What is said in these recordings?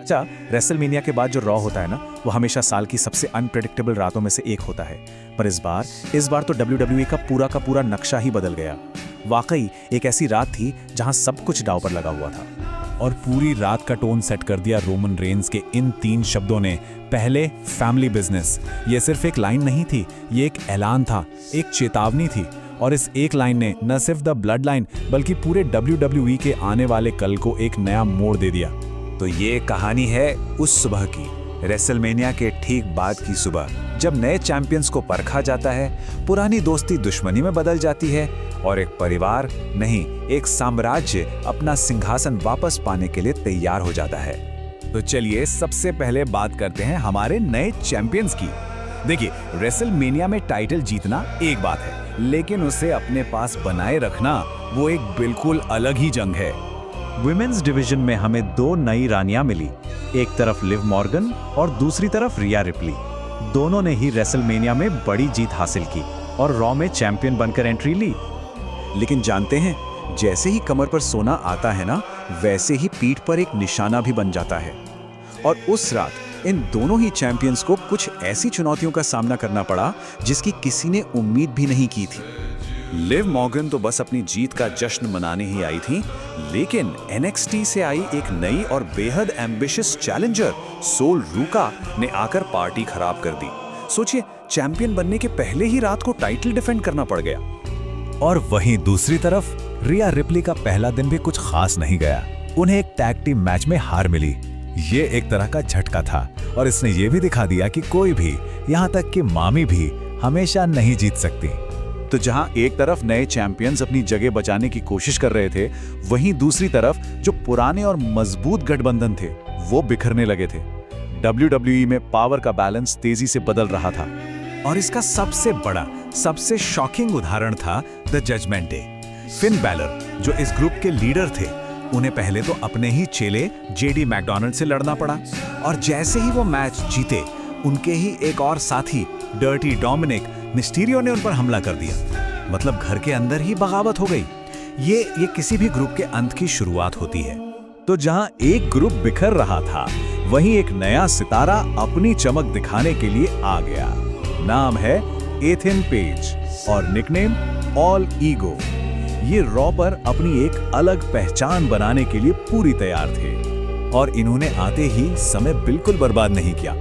अच्छा, रेसलमेनिया के बाद जो रॉ होता है ना, वो हमेशा साल की सबसे अनप्रेडिक्टेबल रातों में से एक होता है। पर इस बार तो WWE का पूरा नक्शा ही बदल गया। वाकई एक ऐसी रात थी जहां सब कुछ दांव पर लगा हुआ था। और पूरी रात का टोन सेट कर दिया रोमन रेंस के इन 3 शब्दों ने। पहले, फैमिली बिजनेस। ये सिर्फ एक लाइन नहीं थी, ये एक ऐलान था, एक चेतावनी थी। और इस एक लाइन ने न सिर्फ द ब्लड लाइन बल्कि पूरे WWE के आने वाले कल को एक नया मोड़ दे दिया। तो ये कहानी है उस सुबह की, रेसलमेनिया के ठीक बाद की सुबह, जब नए चैंपियंस को परखा जाता है, पुरानी दोस्ती दुश्मनी में बदल जाती है और एक परिवार नहीं, एक साम्राज्य अपना सिंहासन वापस पाने के लिए तैयार हो जाता है। तो चलिए सबसे पहले बात करते हैं हमारे नए चैंपियंस की। देखिए, रेसलमेनिया में टाइटल जीतना एक बात है, लेकिन उसे अपने पास बनाए रखना वो एक बिल्कुल अलग ही जंग है। विमेन्स डिवीजन में हमें 2 नई रानियां मिली, एक तरफ लिव मॉर्गन और दूसरी तरफ रिया रिप्ली। दोनों ने ही रेसलमेनिया में बड़ी जीत हासिल की और रॉ में चैंपियन बनकर एंट्री ली। लेकिन जानते हैं, जैसे ही कमर पर सोना आता है ना, वैसे ही पीठ पर एक निशाना भी बन जाता है। और उस रात इन दोनों ही चैंपियंस को कुछ ऐसी चुनौतियों का सामना करना पड़ा जिसकी किसी ने उम्मीद भी नहीं की थी। लिव मॉर्गन तो बस अपनी जीत का जश्न मनाने ही आई थी, लेकिन NXT से आई एक नई और बेहद एम्बिशियस चैलेंजर सोल रूका ने आकर पार्टी खराब कर दी। सोचिए, चैंपियन बनने के पहले ही रात को टाइटल डिफेंड करना पड़ गया। और वहीं दूसरी तरफ रिया रिप्ली का पहला दिन भी कुछ खास नहीं गया। उन्हें एक टैग टीम मैच में हार मिली। ये एक तरह का झटका था और इसने ये भी दिखा दिया कि कोई भी, यहाँ तक कि मामी भी, हमेशा नहीं जीत सकती। तो जहां एक तरफ नए चैंपियंस अपनी जगह बचाने की कोशिश कर रहे थे, वहीं दूसरी तरफ जो पुराने और मजबूत गठबंधन थे वो बिखरने लगे थे। WWE में पावर का बैलेंस तेजी से बदल रहा था। और इसका सबसे बड़ा, सबसे शॉकिंग उदाहरण था the judgement day. Finn Balor, जो इस ग्रुप के लीडर थे, उन्हें पहले तो अपने ही चेले JD मैकडोनाल्ड से लड़ना पड़ा। और जैसे ही वो मैच जीते, उनके ही एक और साथी डर्टी डोमिनिक मिस्टीरियो ने उन पर हमला कर दिया। मतलब घर के अंदर ही बगावत हो गई। ये किसी भी ग्रुप के अंत की शुरुआत होती है। तो जहां एक ग्रुप बिखर रहा था, वहीं एक नया सितारा अपनी चमक दिखाने के लिए आ गया। नाम है एथन पेज और निकनेम ऑल ईगो। ये रॉ पर अपनी एक अलग पहचान बनाने के लिए पूरी तैयार थे। और इन्होंने आते ही समय बिल्कुल बर्बाद नहीं किया।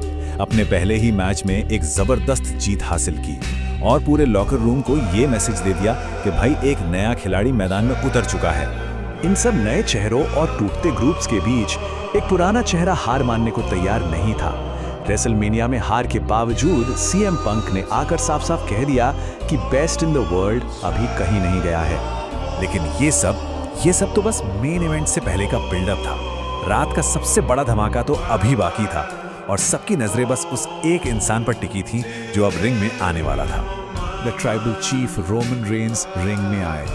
अपने पहले ही मैच में एक जबरदस्त जीत हासिल की और पूरे लॉकर रूम को ये मैसेज दे दिया कि भाई, एक नया खिलाड़ी मैदान में उतर चुका है। इन सब नए चेहरों और टूटते ग्रुप्स के बीच एक पुराना चेहरा हार मानने को तैयार नहीं था। रेसलमेनिया में हार के बावजूद CM पंक ने आकर साफ-साफ कह दिया कि बेस्ट इन द वर्ल्ड अभी कहीं नहीं गया है। लेकिन ये सब तो बस मेन इवेंट से पहले का बिल्डअप था। रात का सबसे बड़ा धमाका तो अभी बाकी था और सबकी नजरें बस उस एक इंसान पर टिकी थी जो अब रिंग में आने वाला था। The tribal chief Roman Reigns ring में आए।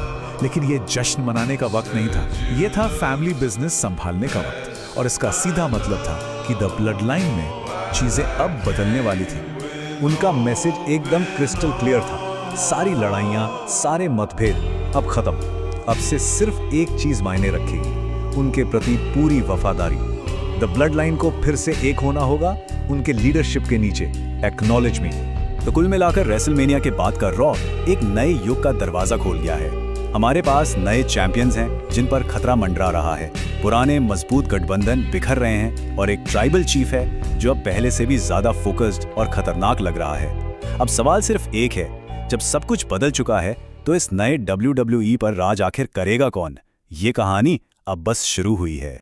लेकिन ये जश्न मनाने का वक्त नहीं था, ये था फैमिली बिजनेस संभालने का वक्त। और इसका सीधा मतलब था कि द ब्लड लाइन में चीजें अब बदलने वाली थी। उनका मैसेज एकदम क्रिस्टल क्लियर था। सारी लड़ाइयां, सारे मतभेद अब खत्म। अब से सिर्फ एक चीज मायने रखेगी, उनके प्रति पूरी वफादारी। द ब्लड लाइन को फिर से एक होना होगा उनके लीडरशिप के नीचे। एक्नॉलेज मी। तो कुल मिलाकर रेसलमेनिया के बाद का रॉ एक नए युग का दरवाजा खोल गया है। हमारे पास नए चैंपियंस हैं जिन पर खतरा मंडरा रहा है। पुराने मजबूत गठबंधन बिखर रहे हैं और एक ट्राइबल चीफ है जो अब पहले से भी ज्यादा फोकस्ड और खतरनाक लग रहा है। अब सवाल सिर्फ एक है, जब सब कुछ बदल चुका है तो इस नए WWE पर राज आखिर करेगा कौन? ये कहानी अब बस शुरू हुई है।